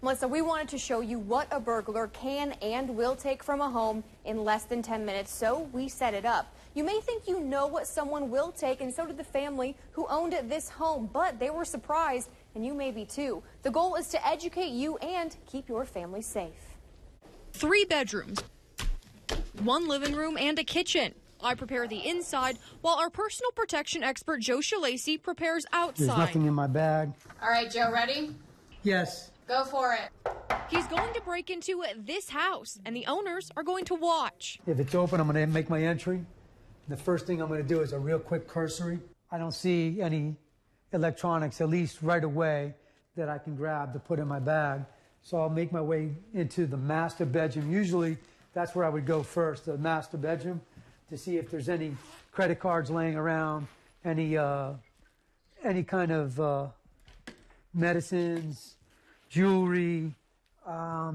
Melissa, we wanted to show you what a burglar can and will take from a home in less than 10 minutes, so we set it up. You may think you know what someone will take, and so did the family who owned this home, but they were surprised, and you may be too. The goal is to educate you and keep your family safe. 3 bedrooms, 1 living room, and a kitchen. I prepare the inside, while our personal protection expert, Joe Shalacy, prepares outside. There's nothing in my bag. All right, Joe, ready? Yes. Go for it. He's going to break into this house, and the owners are going to watch. If it's open, I'm going to make my entry. The first thing I'm going to do is a real quick cursory. I don't see any electronics, at least right away, that I can grab to put in my bag. So I'll make my way into the master bedroom. Usually, that's where I would go first, the master bedroom, to see if there's any credit cards laying around, any kind of medicines, jewelry. I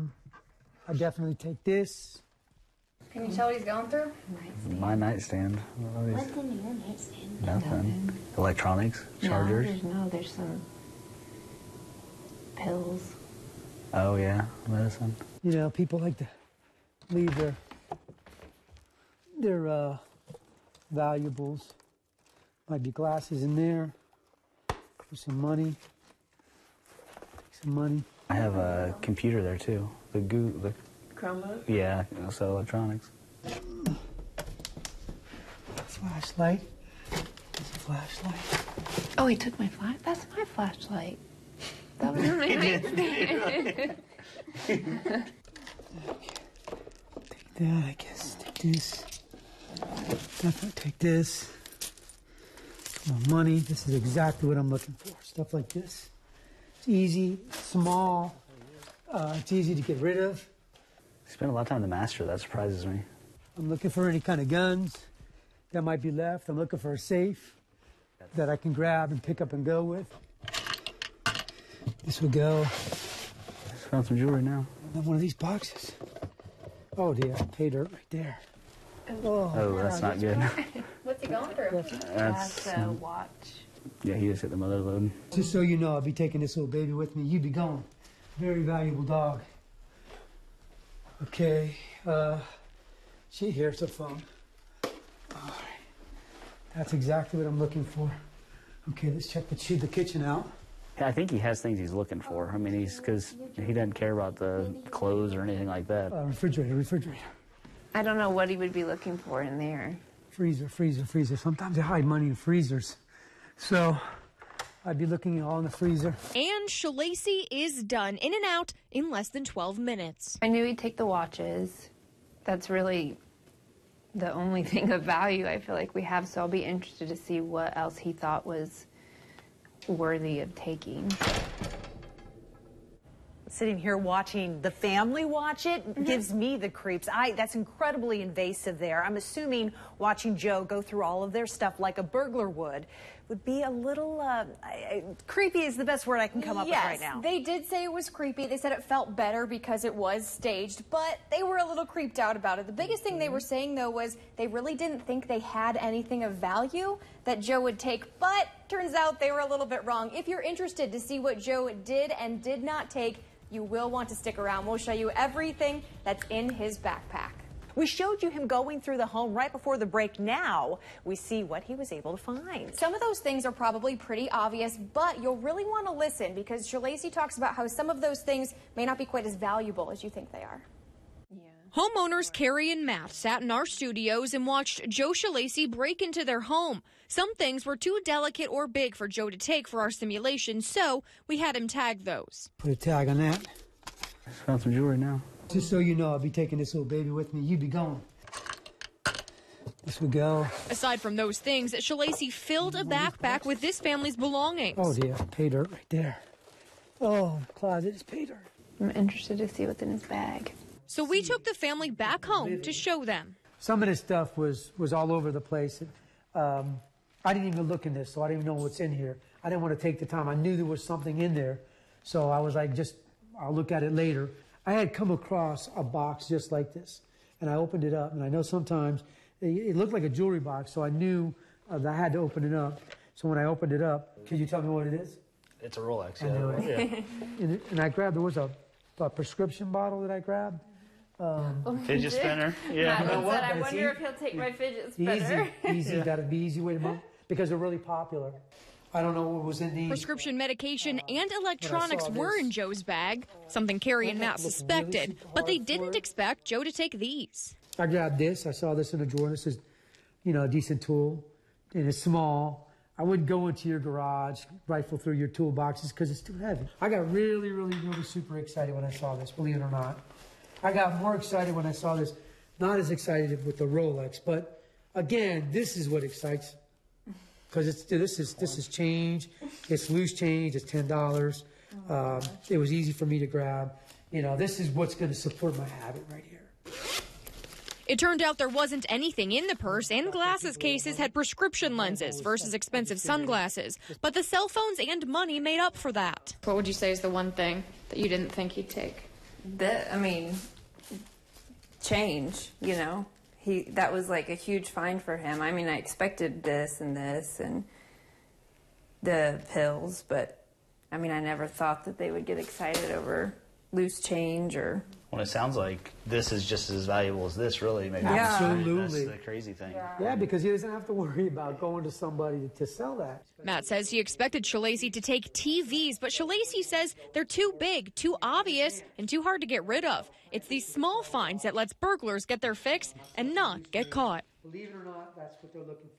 definitely take this. Can you tell what he's going through? My nightstand. What's in your nightstand? Nothing. Electronics, chargers. No, there's some pills. Oh yeah, medicine. You know, people like to leave their valuables. Might be glasses in there. For some money. Take some money. I have a computer there too. The Chromebook? yeah, so electronics. Flashlight. There's a flashlight. Oh, he took my flash. That's my flashlight. That was my nightstand. Take that, I guess. Take this. Definitely take this. More money. This is exactly what I'm looking for. Stuff like this. It's easy, small. It's easy to get rid of. You spend a lot of time in the master. That surprises me. I'm looking for any kind of guns that might be left. I'm looking for a safe that I can grab and pick up and go with. This will go. Found some jewelry now. In one of these boxes. Oh dear, pay dirt right there. Oh, that's not good. What's he going through? That's a watch. Yeah, he just hit the mother load. Just so you know, I'll be taking this little baby with me. You'd be going. Very valuable dog. Okay, here's the phone. All right. That's exactly what I'm looking for. Okay, let's check the kitchen out. Yeah, I think he has things he's looking for. I mean, because he doesn't care about the clothes or anything like that. Refrigerator. I don't know what he would be looking for in there. Freezer. Sometimes they hide money in freezers. So I'd be looking all in the freezer. And Shalacy is done, in and out in less than 12 minutes. I knew he'd take the watches. That's really the only thing of value I feel like we have, so I'll be interested to see what else he thought was worthy of taking. Sitting here watching the family watch it gives me the creeps. That's incredibly invasive there. I'm assuming watching Joe go through all of their stuff like a burglar would be a little creepy is the best word I can come up with right now. Yes, they did say it was creepy. They said it felt better because it was staged, but they were a little creeped out about it. The biggest thing they were saying, though, was they really didn't think they had anything of value that Joe would take, but turns out they were a little bit wrong. If you're interested to see what Joe did and did not take, you will want to stick around. We'll show you everything that's in his backpack. We showed you him going through the home right before the break. Now we see what he was able to find. Some of those things are probably pretty obvious, but you'll really want to listen because Shalacy talks about how some of those things may not be quite as valuable as you think they are. Homeowners Carrie and Matt sat in our studios and watched Joe Shalacy break into their home. Some things were too delicate or big for Joe to take for our simulation, so we had him tag those. Put a tag on that. Found some jewelry now. Just so you know, I'll be taking this little baby with me. You'd be going. This would go. Aside from those things, Shalacy filled a backpack with this family's belongings. Oh dear, pay dirt right there. Oh, the closet is pay dirt. I'm interested to see what's in his bag. So we took the family back home to show them. Some of this stuff was all over the place. I didn't even look in this, so I didn't even know what's in here. I didn't want to take the time. I knew there was something in there, so I was like, I'll look at it later. I had come across a box just like this, and I opened it up, and I know sometimes it looked like a jewelry box, so I knew that I had to open it up. So when I opened it up, could you tell me what it is? It's a Rolex, I knew it. yeah. And I grabbed, there was a prescription bottle that I grabbed. Fidget spinner. Yeah. You know what? I But it's wonder if he'll take my fidget spinner. Easy. Got to be easy way to move because they're really popular. I don't know what was in these. Prescription medication and electronics saw were this. in Joe's bag, something Carrie and Matt Looked really suspected, super but they hard for didn't it. expect Joe to take these. I grabbed this. I saw this in a drawer. This is, a decent tool, and it's small. I wouldn't go into your garage, rifle through your toolboxes because it's too heavy. I got really, really, really super excited when I saw this, believe it or not. I got more excited when I saw this. Not as excited with the Rolex, but again, this is what excites. Because this is change. It's loose change. It's $10. It was easy for me to grab. This is what's going to support my habit right here. It turned out there wasn't anything in the purse, and glasses cases had prescription lenses versus expensive sunglasses. But the cell phones and money made up for that. What would you say is the one thing that you didn't think he'd take? Change, that was like a huge find for him. I expected this and the pills, but I never thought that they would get excited over loose change or... Well, it sounds like this is just as valuable as this, really. Maybe. Yeah. Absolutely. That's the crazy thing. Yeah, because he doesn't have to worry about going to somebody to sell that. Matt says he expected Shalacy to take TVs, but Shalacy says they're too big, too obvious, and too hard to get rid of. It's these small finds that lets burglars get their fix and not get caught. Believe it or not, that's what they're looking for.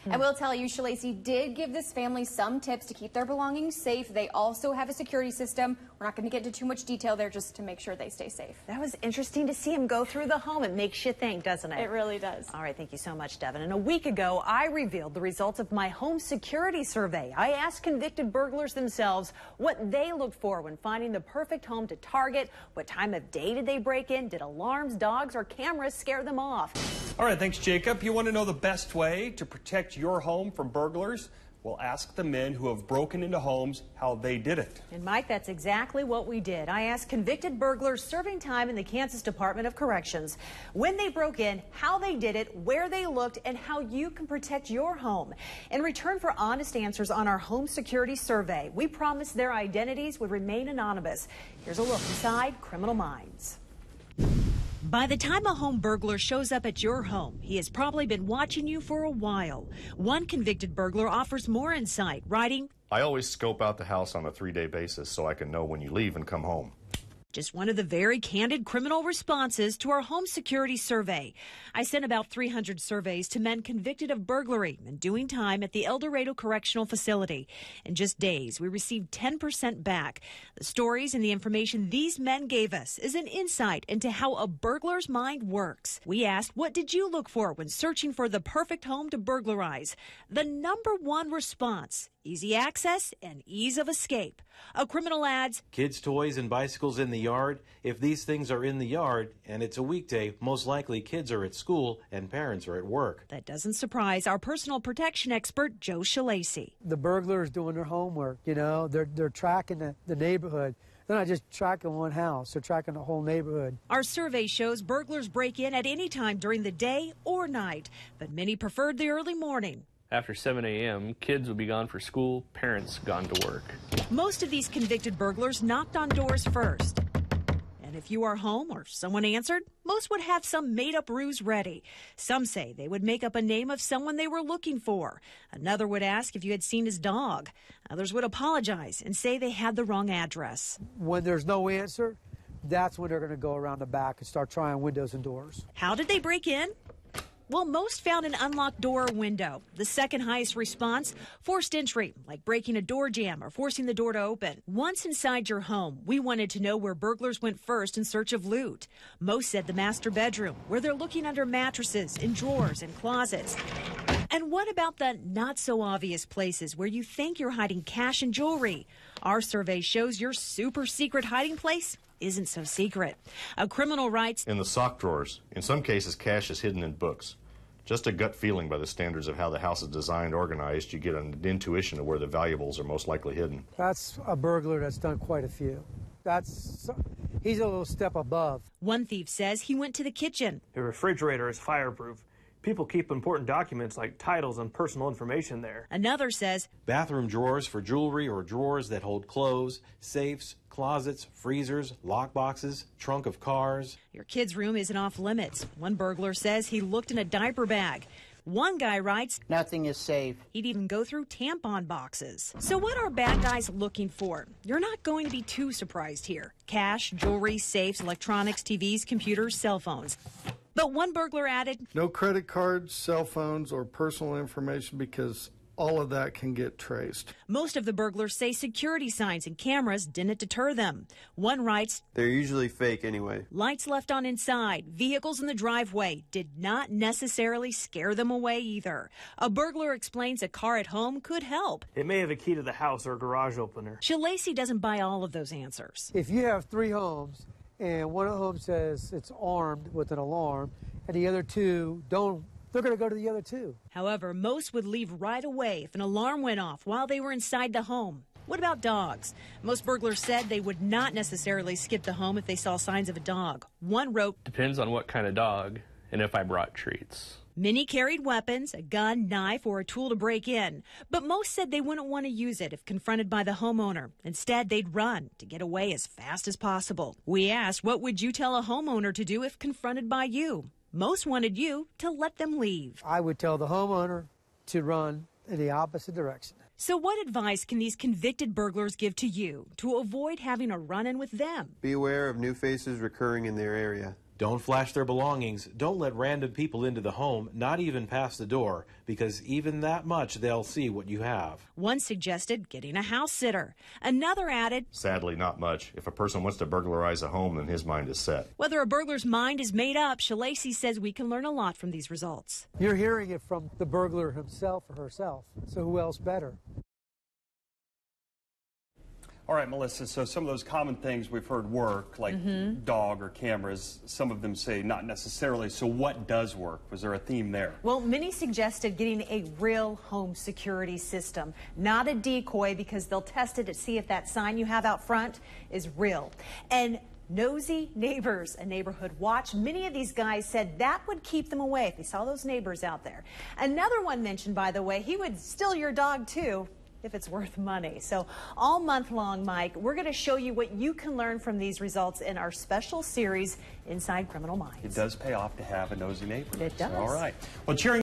I will tell you, Shalacy did give this family some tips to keep their belongings safe. They also have a security system. We're not going to get into too much detail there just to make sure they stay safe. That was interesting to see him go through the home. It makes you think, doesn't it? It really does. All right, thank you so much, Devin. And a week ago, I revealed the results of my home security survey. I asked convicted burglars themselves what they looked for when finding the perfect home to target. What time of day did they break in? Did alarms, dogs, or cameras scare them off? All right, thanks, Jacob. You want to know the best way to protect your home from burglars? Well, ask the men who have broken into homes how they did it. And Mike, that's exactly what we did. I asked convicted burglars serving time in the Kansas Department of Corrections when they broke in, how they did it, where they looked, and how you can protect your home. In return for honest answers on our home security survey, we promised their identities would remain anonymous. Here's a look inside Criminal Minds. By the time a home burglar shows up at your home, he has probably been watching you for a while. One convicted burglar offers more insight, writing, I always scope out the house on a 3-day basis so I can know when you leave and come home. Just one of the very candid criminal responses to our home security survey. I sent about 300 surveys to men convicted of burglary and doing time at the El Dorado Correctional Facility. In just days, we received 10% back. The stories and the information these men gave us is an insight into how a burglar's mind works. We asked, what did you look for when searching for the perfect home to burglarize? The number one response: easy access and ease of escape. A criminal adds, kids' toys and bicycles in the yard. If these things are in the yard and it's a weekday, most likely kids are at school and parents are at work. That doesn't surprise our personal protection expert, Joe Shalacy. The burglars doing their homework, they're tracking the neighborhood. They're not just tracking one house, they're tracking the whole neighborhood. Our survey shows burglars break in at any time during the day or night, but many preferred the early morning. After 7 a.m., kids would be gone for school, parents gone to work. Most of these convicted burglars knocked on doors first. And if you are home or someone answered, most would have some made-up ruse ready. Some say they would make up a name of someone they were looking for. Another would ask if you had seen his dog. Others would apologize and say they had the wrong address. When there's no answer, that's when they're going to go around the back and start trying windows and doors. How did they break in? Well, most found an unlocked door or window. The second highest response, forced entry, like breaking a door jamb or forcing the door to open. Once inside your home, we wanted to know where burglars went first in search of loot. Most said the master bedroom, where they're looking under mattresses, in drawers, and closets. And what about the not-so-obvious places where you think you're hiding cash and jewelry? Our survey shows your super secret hiding place isn't so secret. A criminal writes, in the sock drawers. In some cases, cash is hidden in books. Just a gut feeling by the standards of how the house is designed, organized, you get an intuition of where the valuables are most likely hidden. That's a burglar that's done quite a few. He's a little step above. One thief says he went to the kitchen. The refrigerator is fireproof. People keep important documents like titles and personal information there. Another says bathroom drawers for jewelry or drawers that hold clothes, safes, closets, freezers, lockboxes, trunk of cars. Your kid's room isn't off limits. One burglar says he looked in a diaper bag. One guy writes, nothing is safe. He'd even go through tampon boxes. So what are bad guys looking for? You're not going to be too surprised here. Cash, jewelry, safes, electronics, TVs, computers, cell phones. But one burglar added, no credit cards, cell phones, or personal information because all of that can get traced. Most of the burglars say security signs and cameras didn't deter them. One writes, they're usually fake anyway. Lights left on inside, vehicles in the driveway did not necessarily scare them away either. A burglar explains a car at home could help. It may have a key to the house or a garage opener. Shalacy doesn't buy all of those answers. If you have 3 homes and one of them says it's armed with an alarm and the other 2 don't, they're going to go to the other 2. However, most would leave right away if an alarm went off while they were inside the home. What about dogs? Most burglars said they would not necessarily skip the home if they saw signs of a dog. One wrote, depends on what kind of dog and if I brought treats. Many carried weapons, a gun, knife, or a tool to break in. But most said they wouldn't want to use it if confronted by the homeowner. Instead, they'd run to get away as fast as possible. We asked, what would you tell a homeowner to do if confronted by you? Most wanted you to let them leave. I would tell the homeowner to run in the opposite direction. So what advice can these convicted burglars give to you to avoid having a run-in with them? Be aware of new faces recurring in their area. Don't flash their belongings. Don't let random people into the home, not even past the door, because even that much they'll see what you have. One suggested getting a house sitter. Another added, sadly, not much. If a person wants to burglarize a home, then his mind is set. Whether a burglar's mind is made up, Shalacy says we can learn a lot from these results. You're hearing it from the burglar himself or herself, so who else better? All right, Melissa, so some of those common things we've heard work, like dog or cameras, some of them say not necessarily. So what does work? Was there a theme there? Well, many suggested getting a real home security system, not a decoy, because they'll test it to see if that sign you have out front is real. And nosy neighbors, a neighborhood watch. Many of these guys said that would keep them away if they saw those neighbors out there. Another one mentioned, by the way, he would steal your dog too, if it's worth money. So all month long, Mike, we're going to show you what you can learn from these results in our special series, Inside Criminal Minds. It does pay off to have a nosy neighbor. It does. All right. Well, cheering